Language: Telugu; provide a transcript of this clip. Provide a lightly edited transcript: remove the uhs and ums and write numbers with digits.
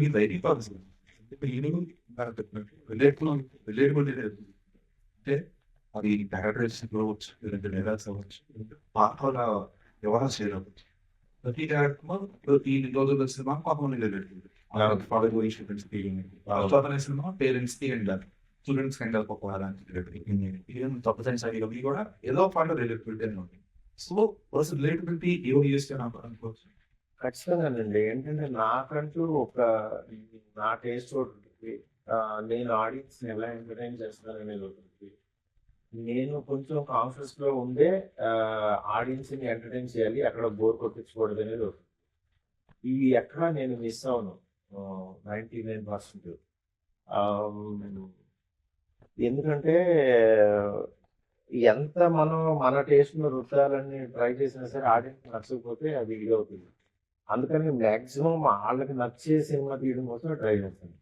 మీ రైటింగ్ ప్రాసెస్ రిలేటబుల్ అంటే అది క్యారెక్టరైజేషన్ అవ్వచ్చు, లేదంటే డైలాగ్స్ అవ్వచ్చు, పాత్రల వ్యవహారం చేయవచ్చు. ప్రతి క్యారెక్టర్ ఈ రోజుల్లో సినిమా కొంతమంది రిలేటెడ్. ఫాదర్ అనే సినిమా పేరెంట్స్ కి అండ్ స్టూడెంట్స్ కి అండ్ ఈవెన్ తప్పు సైన్స్ అవి కూడా ఏదో పాట రిలేటబిలిటీ అని ఉంది. సో పర్సన్ రిలేటబిలిటీ ఎవరు చేస్తే నాకు అనుకోవచ్చు. ఖచ్చితంగానండి. ఏంటంటే నాకంటూ ఒక నా టేస్ట్ ఒకటి ఉంటుంది. నేను ఆడియన్స్‌ని ఎలా ఎంటర్‌టైన్ చేస్తున్నాననేది ఒకటి ఉంది. నేను కొంచెం కాన్షియస్‌లో ఉండే ఆడియన్స్‌ని ఎంటర్‌టైన్ చేయాలి. అక్కడ బోర్ కొట్టించకూడదనేది ఒకటి. ఇవి ఎక్కడా నేను మిస్ అవ్వను. 99%. ఆహ్, ఎందుకంటే ఎంత మనం మన టేస్ట్‌ని రుద్దాలని ట్రై చేసినా సరే ఆడియన్స్‌కి నచ్చకపోతే అది ఇదవుతుంది. అందుకని మాక్సిమం ఆళ్ళకి నచ్చే సినిమా తీయడం కోసం ట్రై చేస్తాను.